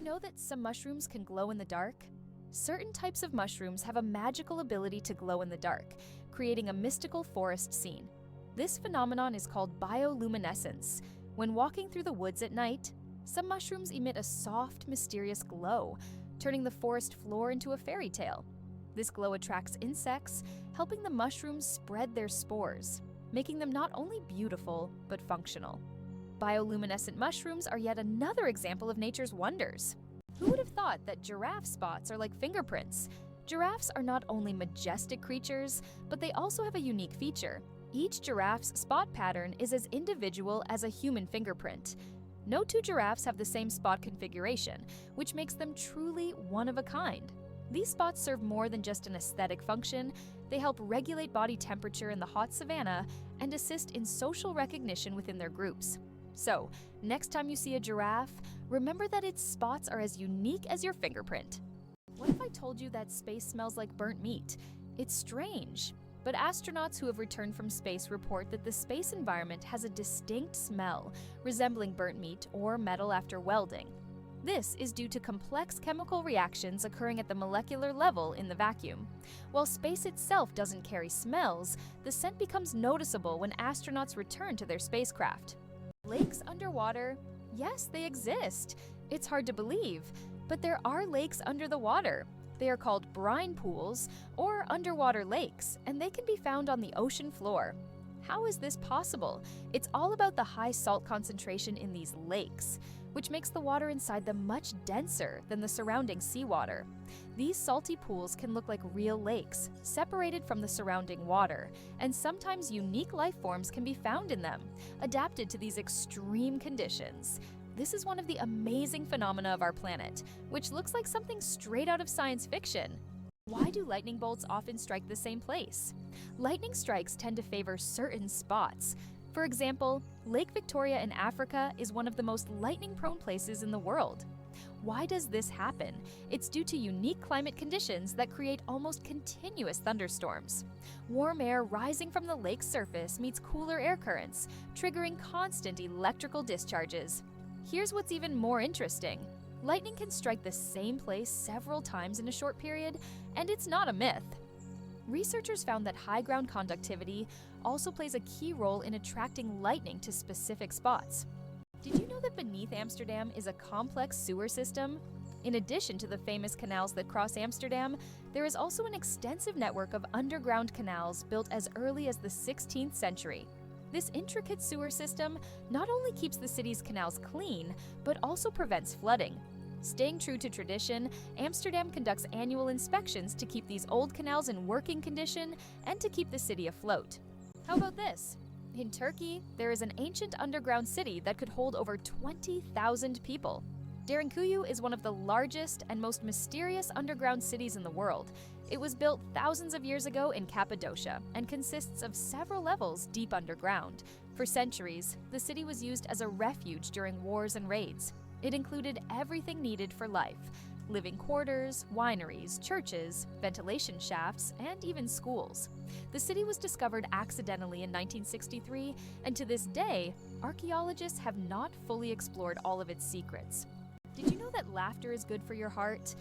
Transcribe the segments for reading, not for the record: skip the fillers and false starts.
know that some mushrooms can glow in the dark? Certain types of mushrooms have a magical ability to glow in the dark, creating a mystical forest scene. This phenomenon is called bioluminescence. When walking through the woods at night, some mushrooms emit a soft, mysterious glow, turning the forest floor into a fairy tale. This glow attracts insects, helping the mushrooms spread their spores, making them not only beautiful, but functional. Bioluminescent mushrooms are yet another example of nature's wonders. Who would have thought that giraffe spots are like fingerprints? Giraffes are not only majestic creatures, but they also have a unique feature. Each giraffe's spot pattern is as individual as a human fingerprint. No two giraffes have the same spot configuration, which makes them truly one of a kind. These spots serve more than just an aesthetic function. They help regulate body temperature in the hot savanna and assist in social recognition within their groups. So, next time you see a giraffe, remember that its spots are as unique as your fingerprint. What if I told you that space smells like burnt meat? It's strange, but astronauts who have returned from space report that the space environment has a distinct smell, resembling burnt meat or metal after welding. This is due to complex chemical reactions occurring at the molecular level in the vacuum. While space itself doesn't carry smells, the scent becomes noticeable when astronauts return to their spacecraft. Lakes underwater? Yes, they exist. It's hard to believe, but there are lakes under the water. They are called brine pools or underwater lakes, and they can be found on the ocean floor. How is this possible? It's all about the high salt concentration in these lakes, which makes the water inside them much denser than the surrounding seawater. These salty pools can look like real lakes, separated from the surrounding water, and sometimes unique life forms can be found in them, adapted to these extreme conditions. This is one of the amazing phenomena of our planet, which looks like something straight out of science fiction. Why do lightning bolts often strike the same place? Lightning strikes tend to favor certain spots. For example, Lake Victoria in Africa is one of the most lightning-prone places in the world. Why does this happen? It's due to unique climate conditions that create almost continuous thunderstorms. Warm air rising from the lake's surface meets cooler air currents, triggering constant electrical discharges. Here's what's even more interesting. Lightning can strike the same place several times in a short period, and it's not a myth. Researchers found that high ground conductivity also plays a key role in attracting lightning to specific spots. Did you know that beneath Amsterdam is a complex sewer system? In addition to the famous canals that cross Amsterdam, there is also an extensive network of underground canals built as early as the 16th century. This intricate sewer system not only keeps the city's canals clean, but also prevents flooding. Staying true to tradition, Amsterdam conducts annual inspections to keep these old canals in working condition and to keep the city afloat. How about this? In Turkey, there is an ancient underground city that could hold over 20,000 people. Derinkuyu is one of the largest and most mysterious underground cities in the world. It was built thousands of years ago in Cappadocia and consists of several levels deep underground. For centuries, the city was used as a refuge during wars and raids. It included everything needed for life: living quarters, wineries, churches, ventilation shafts, and even schools. The city was discovered accidentally in 1963, and to this day, archaeologists have not fully explored all of its secrets. Did you know that laughter is good for your heart?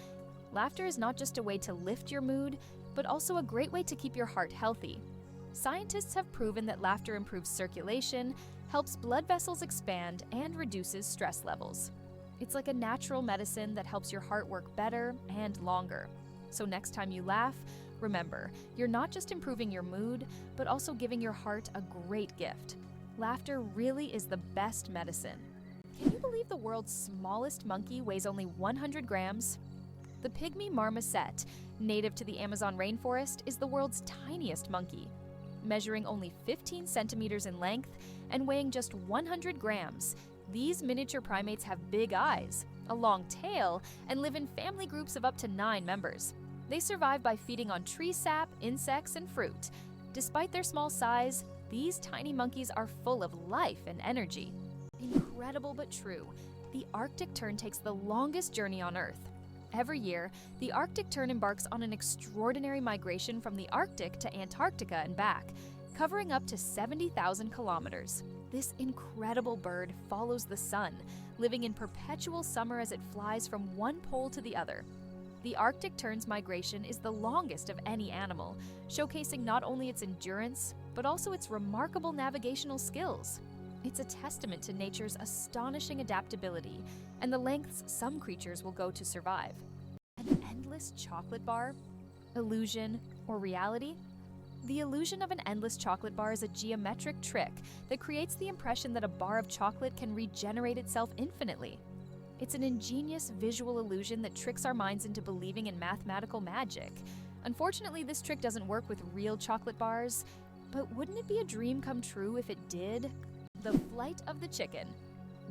Laughter is not just a way to lift your mood, but also a great way to keep your heart healthy. Scientists have proven that laughter improves circulation, helps blood vessels expand, and reduces stress levels. It's like a natural medicine that helps your heart work better and longer. So next time you laugh, remember, you're not just improving your mood, but also giving your heart a great gift. Laughter really is the best medicine. Can you believe the world's smallest monkey weighs only 100 grams? The pygmy marmoset, native to the Amazon rainforest, is the world's tiniest monkey. Measuring only 15 centimeters in length and weighing just 100 grams, these miniature primates have big eyes, a long tail, and live in family groups of up to 9 members. They survive by feeding on tree sap, insects, and fruit. Despite their small size, these tiny monkeys are full of life and energy. Incredible but true, the Arctic tern takes the longest journey on Earth. Every year, the Arctic tern embarks on an extraordinary migration from the Arctic to Antarctica and back, covering up to 70,000 kilometers. This incredible bird follows the sun, living in perpetual summer as it flies from one pole to the other. The Arctic tern's migration is the longest of any animal, showcasing not only its endurance, but also its remarkable navigational skills. It's a testament to nature's astonishing adaptability and the lengths some creatures will go to survive. An endless chocolate bar? Illusion or reality? The illusion of an endless chocolate bar is a geometric trick that creates the impression that a bar of chocolate can regenerate itself infinitely. It's an ingenious visual illusion that tricks our minds into believing in mathematical magic. Unfortunately, this trick doesn't work with real chocolate bars, but wouldn't it be a dream come true if it did? The flight of the chicken.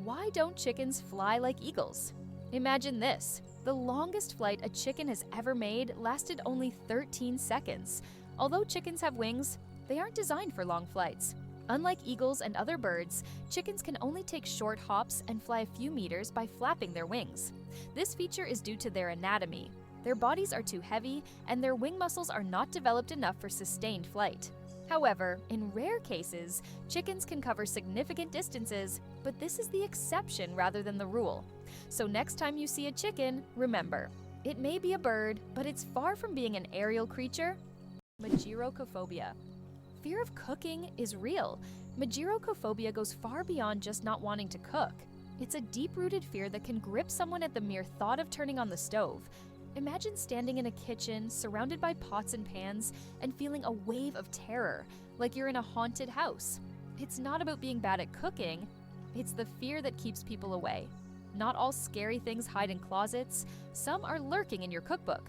Why don't chickens fly like eagles? Imagine this. The longest flight a chicken has ever made lasted only 13 seconds. Although chickens have wings, they aren't designed for long flights. Unlike eagles and other birds, chickens can only take short hops and fly a few meters by flapping their wings. This feature is due to their anatomy. Their bodies are too heavy, and their wing muscles are not developed enough for sustained flight. However, in rare cases, chickens can cover significant distances, but this is the exception rather than the rule. So next time you see a chicken, remember, it may be a bird, but it's far from being an aerial creature. Mageirocophobia. Fear of cooking is real. Mageirocophobia goes far beyond just not wanting to cook. It's a deep-rooted fear that can grip someone at the mere thought of turning on the stove. Imagine standing in a kitchen, surrounded by pots and pans, and feeling a wave of terror, like you're in a haunted house. It's not about being bad at cooking, it's the fear that keeps people away. Not all scary things hide in closets, some are lurking in your cookbook.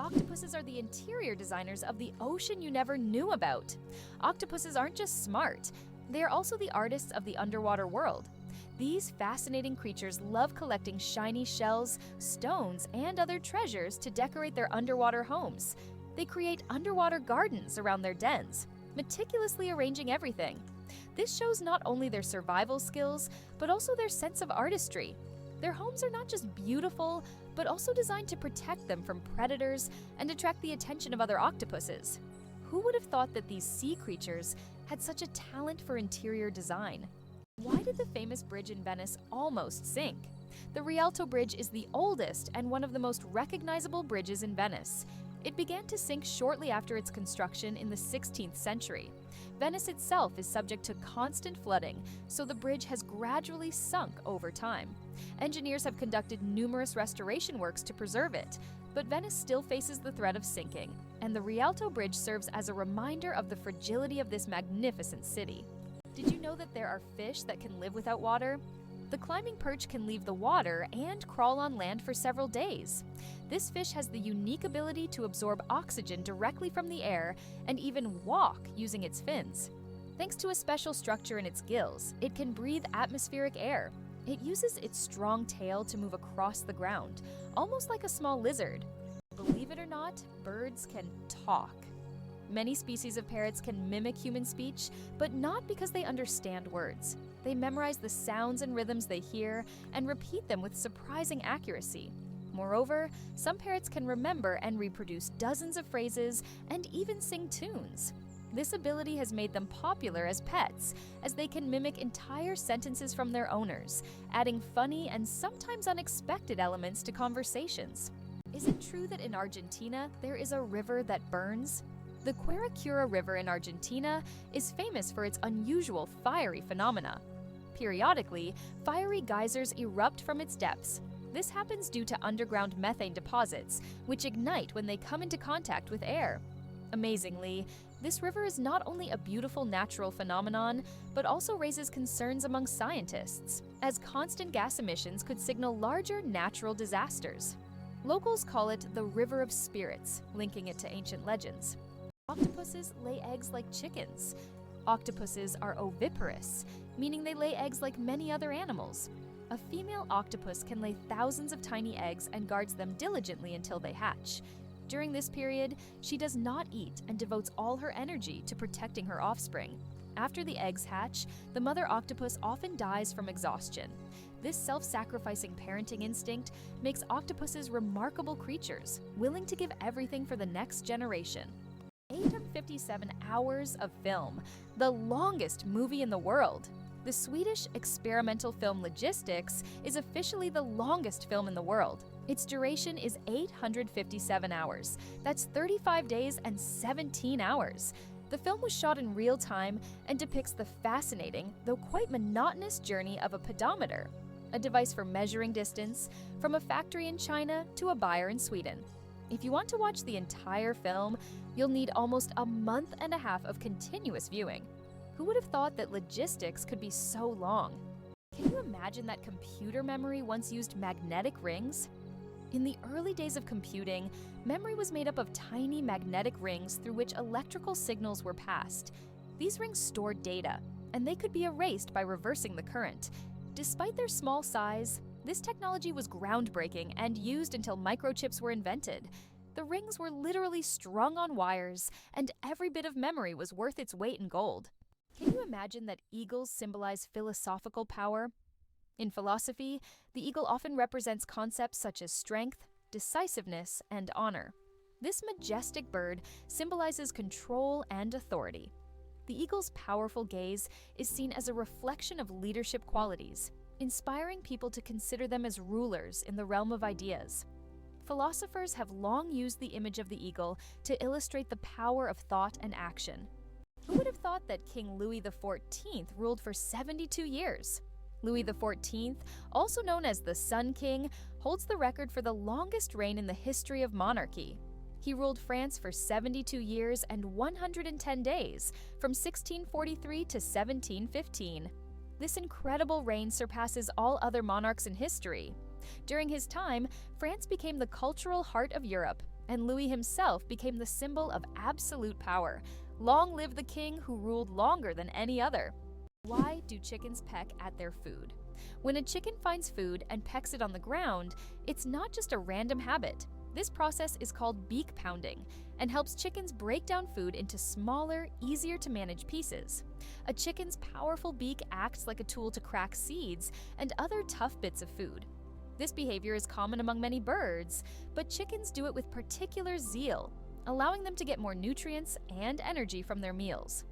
Octopuses are the interior designers of the ocean you never knew about. Octopuses aren't just smart, they are also the artists of the underwater world. These fascinating creatures love collecting shiny shells, stones, and other treasures to decorate their underwater homes. They create underwater gardens around their dens, meticulously arranging everything. This shows not only their survival skills, but also their sense of artistry. Their homes are not just beautiful, but also designed to protect them from predators and attract the attention of other octopuses. Who would have thought that these sea creatures had such a talent for interior design? Why did the famous bridge in Venice almost sink? The Rialto Bridge is the oldest and one of the most recognizable bridges in Venice. It began to sink shortly after its construction in the 16th century. Venice itself is subject to constant flooding, so the bridge has gradually sunk over time. Engineers have conducted numerous restoration works to preserve it, but Venice still faces the threat of sinking, and the Rialto Bridge serves as a reminder of the fragility of this magnificent city. Did you know that there are fish that can live without water? The climbing perch can leave the water and crawl on land for several days. This fish has the unique ability to absorb oxygen directly from the air and even walk using its fins. Thanks to a special structure in its gills, it can breathe atmospheric air. It uses its strong tail to move across the ground, almost like a small lizard. Believe it or not, birds can talk. Many species of parrots can mimic human speech, but not because they understand words. They memorize the sounds and rhythms they hear and repeat them with surprising accuracy. Moreover, some parrots can remember and reproduce dozens of phrases and even sing tunes. This ability has made them popular as pets, as they can mimic entire sentences from their owners, adding funny and sometimes unexpected elements to conversations. Is it true that in Argentina there is a river that burns? The Guaracura River in Argentina is famous for its unusual fiery phenomena. Periodically, fiery geysers erupt from its depths. This happens due to underground methane deposits, which ignite when they come into contact with air. Amazingly, this river is not only a beautiful natural phenomenon, but also raises concerns among scientists, as constant gas emissions could signal larger natural disasters. Locals call it the River of Spirits, linking it to ancient legends. Octopuses lay eggs like chickens. Octopuses are oviparous, meaning they lay eggs like many other animals. A female octopus can lay thousands of tiny eggs and guards them diligently until they hatch. During this period, she does not eat and devotes all her energy to protecting her offspring. After the eggs hatch, the mother octopus often dies from exhaustion. This self-sacrificing parenting instinct makes octopuses remarkable creatures, willing to give everything for the next generation. 857 hours of film, the longest movie in the world. The Swedish experimental film Logistics is officially the longest film in the world. Its duration is 857 hours. That's 35 days and 17 hours. The film was shot in real time and depicts the fascinating, though quite monotonous journey of a pedometer, a device for measuring distance from a factory in China to a buyer in Sweden. If you want to watch the entire film, you'll need almost a month and a half of continuous viewing. Who would have thought that logistics could be so long? Can you imagine that computer memory once used magnetic rings? In the early days of computing, memory was made up of tiny magnetic rings through which electrical signals were passed. These rings stored data, and they could be erased by reversing the current. Despite their small size, this technology was groundbreaking and used until microchips were invented. The rings were literally strung on wires, and every bit of memory was worth its weight in gold. Can you imagine that eagles symbolize philosophical power? In philosophy, the eagle often represents concepts such as strength, decisiveness, and honor. This majestic bird symbolizes control and authority. The eagle's powerful gaze is seen as a reflection of leadership qualities, inspiring people to consider them as rulers in the realm of ideas. Philosophers have long used the image of the eagle to illustrate the power of thought and action. Who would have thought that King Louis the Fourteenth ruled for 72 years? Louis the Fourteenth, also known as the Sun King, holds the record for the longest reign in the history of monarchy. He ruled France for 72 years and 110 days, from 1643 to 1715. This incredible reign surpasses all other monarchs in history. During his time, France became the cultural heart of Europe, and Louis himself became the symbol of absolute power. Long live the king who ruled longer than any other. Why do chickens peck at their food? When a chicken finds food and pecks it on the ground, it's not just a random habit. This process is called beak pounding and helps chickens break down food into smaller, easier to manage pieces. A chicken's powerful beak acts like a tool to crack seeds and other tough bits of food. This behavior is common among many birds, but chickens do it with particular zeal, allowing them to get more nutrients and energy from their meals.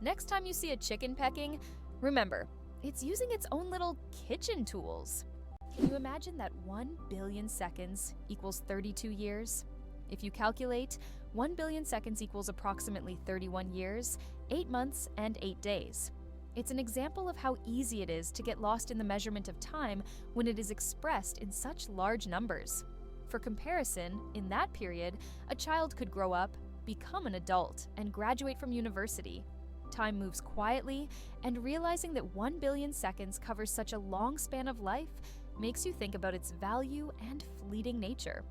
Next time you see a chicken pecking, remember, it's using its own little kitchen tools. Can you imagine that 1 billion seconds equals 32 years? If you calculate, 1 billion seconds equals approximately 31 years, 8 months, and 8 days. It's an example of how easy it is to get lost in the measurement of time when it is expressed in such large numbers. For comparison, in that period, a child could grow up, become an adult, and graduate from university. Time moves quietly, and realizing that 1 billion seconds covers such a long span of life makes you think about its value and fleeting nature.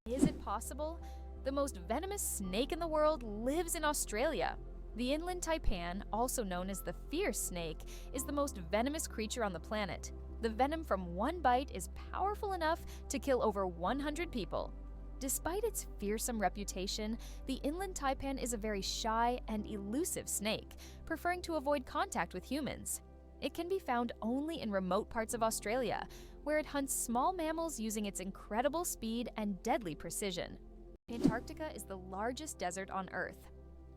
Is it possible? The most venomous snake in the world lives in Australia. The inland taipan, also known as the fierce snake, is the most venomous creature on the planet. The venom from one bite is powerful enough to kill over 100 people. Despite its fearsome reputation, the inland taipan is a very shy and elusive snake, preferring to avoid contact with humans. It can be found only in remote parts of Australia, where it hunts small mammals using its incredible speed and deadly precision. Antarctica is the largest desert on Earth.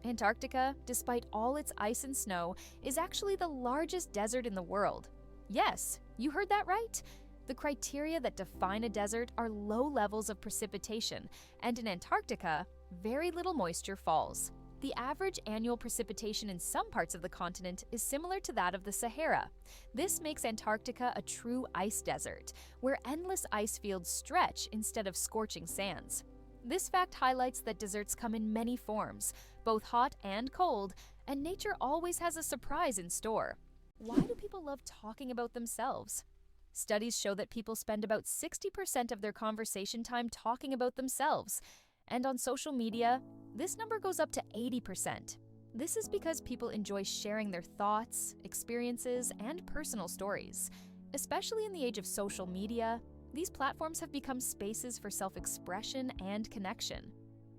Antarctica, despite all its ice and snow, is actually the largest desert in the world. Yes, you heard that right. The criteria that define a desert are low levels of precipitation, and in Antarctica, very little moisture falls. The average annual precipitation in some parts of the continent is similar to that of the Sahara. This makes Antarctica a true ice desert, where endless ice fields stretch instead of scorching sands. This fact highlights that deserts come in many forms, both hot and cold, and nature always has a surprise in store. Why do people love talking about themselves? Studies show that people spend about 60% of their conversation time talking about themselves, and on social media, this number goes up to 80%. This is because people enjoy sharing their thoughts, experiences, and personal stories. Especially in the age of social media, these platforms have become spaces for self-expression and connection.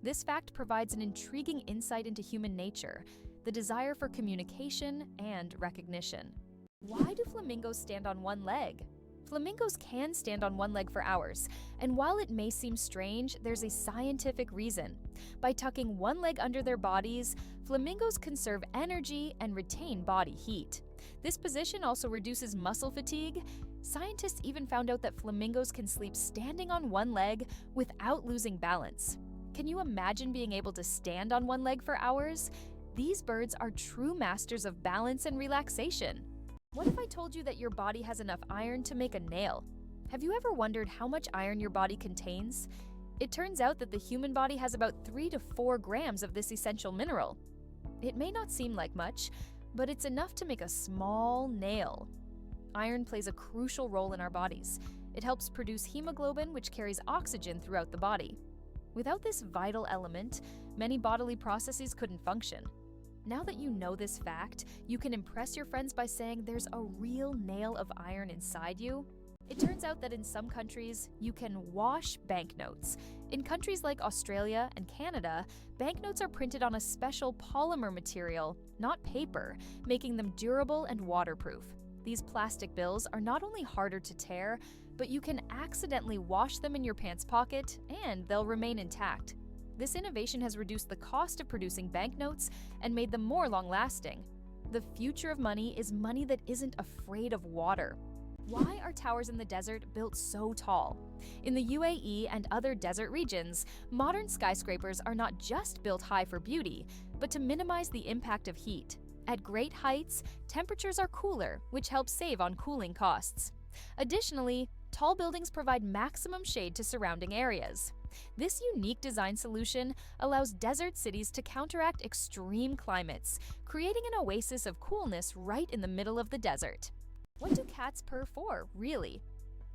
This fact provides an intriguing insight into human nature, the desire for communication and recognition. Why do flamingos stand on one leg? Flamingos can stand on one leg for hours, and while it may seem strange, there's a scientific reason. By tucking one leg under their bodies, flamingos conserve energy and retain body heat. This position also reduces muscle fatigue. Scientists even found out that flamingos can sleep standing on one leg without losing balance. Can you imagine being able to stand on one leg for hours? These birds are true masters of balance and relaxation. What if I told you that your body has enough iron to make a nail? Have you ever wondered how much iron your body contains? It turns out that the human body has about 3 to 4 grams of this essential mineral. It may not seem like much, but it's enough to make a small nail. Iron plays a crucial role in our bodies. It helps produce hemoglobin, which carries oxygen throughout the body. Without this vital element, many bodily processes couldn't function. Now that you know this fact, you can impress your friends by saying there's a real nail of iron inside you. It turns out that in some countries, you can wash banknotes. In countries like Australia and Canada, banknotes are printed on a special polymer material, not paper, making them durable and waterproof. These plastic bills are not only harder to tear, but you can accidentally wash them in your pants pocket and they'll remain intact. This innovation has reduced the cost of producing banknotes and made them more long-lasting. The future of money is money that isn't afraid of water. Why are towers in the desert built so tall? In the UAE and other desert regions, modern skyscrapers are not just built high for beauty, but to minimize the impact of heat. At great heights, temperatures are cooler, which helps save on cooling costs. Additionally, tall buildings provide maximum shade to surrounding areas. This unique design solution allows desert cities to counteract extreme climates, creating an oasis of coolness right in the middle of the desert. What do cats purr for, really?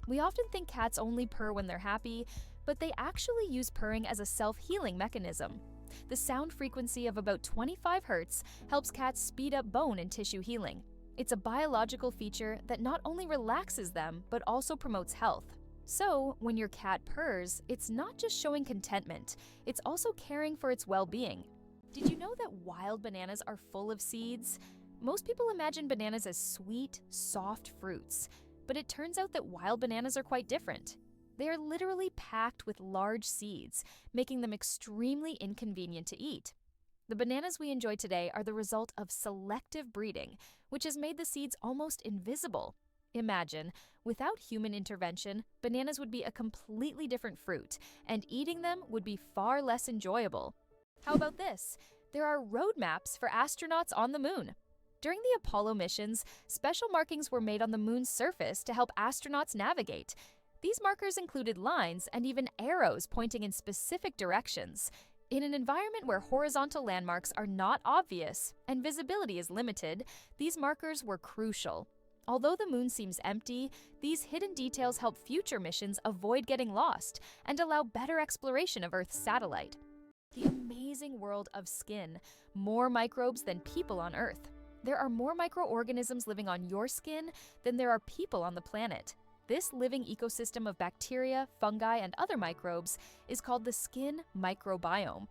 We often think cats only purr when they're happy, but they actually use purring as a self-healing mechanism. The sound frequency of about 25 Hz helps cats speed up bone and tissue healing. It's a biological feature that not only relaxes them, but also promotes health. So, when your cat purrs, it's not just showing contentment, it's also caring for its well-being. Did you know that wild bananas are full of seeds? Most people imagine bananas as sweet, soft fruits, but it turns out that wild bananas are quite different. They are literally packed with large seeds, making them extremely inconvenient to eat. The bananas we enjoy today are the result of selective breeding, which has made the seeds almost invisible. Imagine, without human intervention, bananas would be a completely different fruit, and eating them would be far less enjoyable. How about this? There are road maps for astronauts on the moon. During the Apollo missions, special markings were made on the moon's surface to help astronauts navigate. These markers included lines and even arrows pointing in specific directions. In an environment where horizontal landmarks are not obvious and visibility is limited, these markers were crucial. Although the moon seems empty, these hidden details help future missions avoid getting lost and allow better exploration of Earth's satellite. The amazing world of skin, more microbes than people on Earth. There are more microorganisms living on your skin than there are people on the planet. This living ecosystem of bacteria, fungi, and other microbes is called the skin microbiome.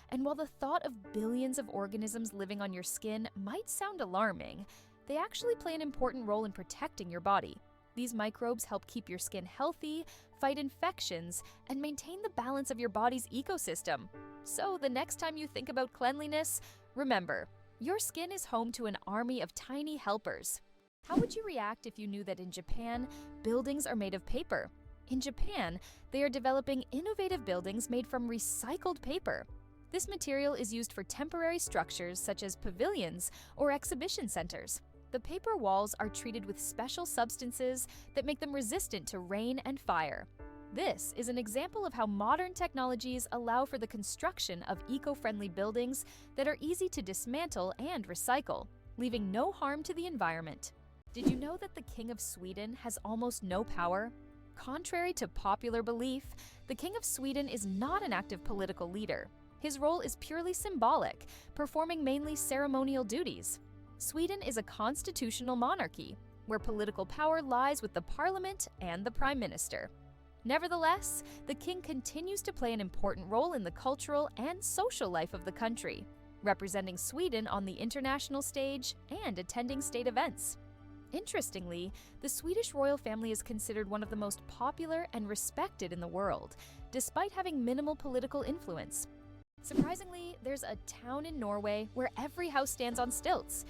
And while the thought of billions of organisms living on your skin might sound alarming, they actually play an important role in protecting your body. These microbes help keep your skin healthy, fight infections, and maintain the balance of your body's ecosystem. So the next time you think about cleanliness, remember, your skin is home to an army of tiny helpers. How would you react if you knew that in Japan, buildings are made of paper? In Japan, they are developing innovative buildings made from recycled paper. This material is used for temporary structures such as pavilions or exhibition centers. The paper walls are treated with special substances that make them resistant to rain and fire. This is an example of how modern technologies allow for the construction of eco-friendly buildings that are easy to dismantle and recycle, leaving no harm to the environment. Did you know that the King of Sweden has almost no power? Contrary to popular belief, the King of Sweden is not an active political leader. His role is purely symbolic, performing mainly ceremonial duties. Sweden is a constitutional monarchy, where political power lies with the parliament and the prime minister. Nevertheless, the king continues to play an important role in the cultural and social life of the country, representing Sweden on the international stage and attending state events. Interestingly, the Swedish royal family is considered one of the most popular and respected in the world, despite having minimal political influence. Surprisingly, there's a town in Norway where every house stands on stilts.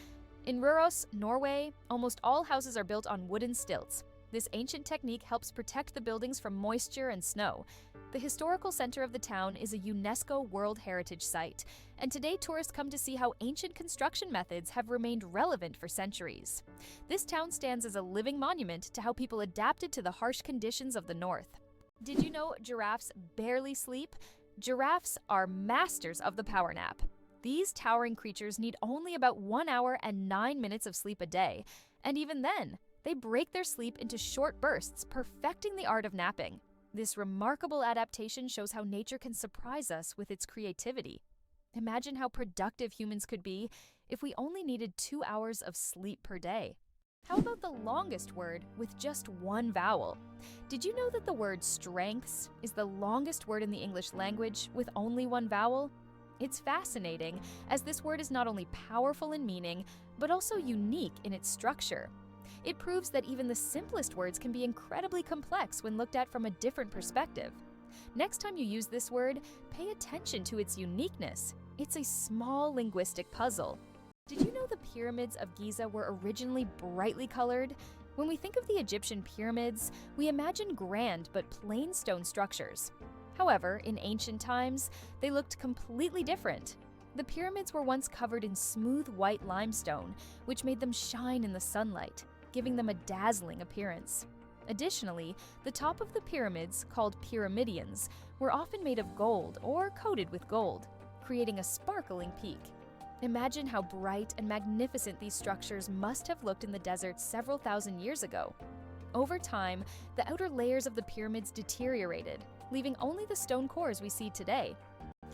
In Røros, Norway, almost all houses are built on wooden stilts. This ancient technique helps protect the buildings from moisture and snow. The historical center of the town is a UNESCO World Heritage Site, and today tourists come to see how ancient construction methods have remained relevant for centuries. This town stands as a living monument to how people adapted to the harsh conditions of the north. Did you know giraffes barely sleep? Giraffes are masters of the power nap. These towering creatures need only about 1 hour and 9 minutes of sleep a day, and even then, they break their sleep into short bursts, perfecting the art of napping. This remarkable adaptation shows how nature can surprise us with its creativity. Imagine how productive humans could be if we only needed 2 hours of sleep per day. How about the longest word with just one vowel? Did you know that the word strengths is the longest word in the English language with only one vowel? It's fascinating, as this word is not only powerful in meaning, but also unique in its structure. It proves that even the simplest words can be incredibly complex when looked at from a different perspective. Next time you use this word, pay attention to its uniqueness. It's a small linguistic puzzle. Did you know the pyramids of Giza were originally brightly colored? When we think of the Egyptian pyramids, we imagine grand but plain stone structures. However, in ancient times, they looked completely different. The pyramids were once covered in smooth white limestone, which made them shine in the sunlight, giving them a dazzling appearance. Additionally, the top of the pyramids, called pyramidions, were often made of gold or coated with gold, creating a sparkling peak. Imagine how bright and magnificent these structures must have looked in the desert several thousand years ago. Over time, the outer layers of the pyramids deteriorated, leaving only the stone cores we see today.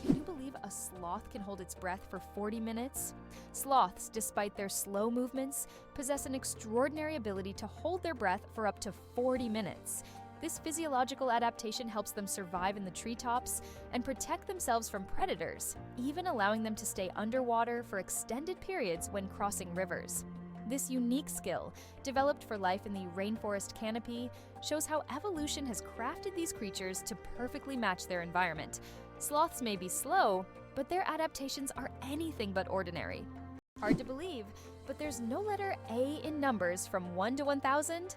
Can you believe a sloth can hold its breath for 40 minutes? Sloths, despite their slow movements, possess an extraordinary ability to hold their breath for up to 40 minutes. This physiological adaptation helps them survive in the treetops and protect themselves from predators, even allowing them to stay underwater for extended periods when crossing rivers. This unique skill, developed for life in the rainforest canopy, shows how evolution has crafted these creatures to perfectly match their environment. Sloths may be slow, but their adaptations are anything but ordinary. Hard to believe, but there's no letter A in numbers from 1 to 1,000?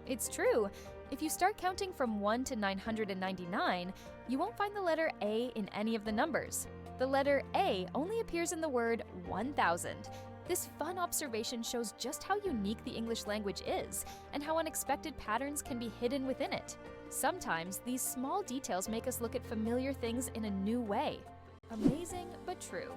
It's true. If you start counting from 1 to 999, you won't find the letter A in any of the numbers. The letter A only appears in the word 1,000. This fun observation shows just how unique the English language is and how unexpected patterns can be hidden within it. Sometimes, these small details make us look at familiar things in a new way. Amazing, but true.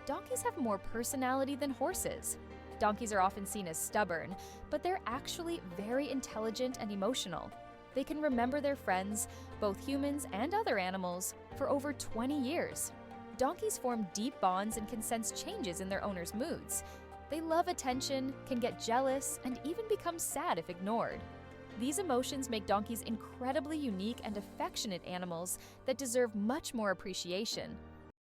Donkeys have more personality than horses. Donkeys are often seen as stubborn, but they're actually very intelligent and emotional. They can remember their friends, both humans and other animals, for over 20 years. Donkeys form deep bonds and can sense changes in their owners' moods. They love attention, can get jealous, and even become sad if ignored. These emotions make donkeys incredibly unique and affectionate animals that deserve much more appreciation.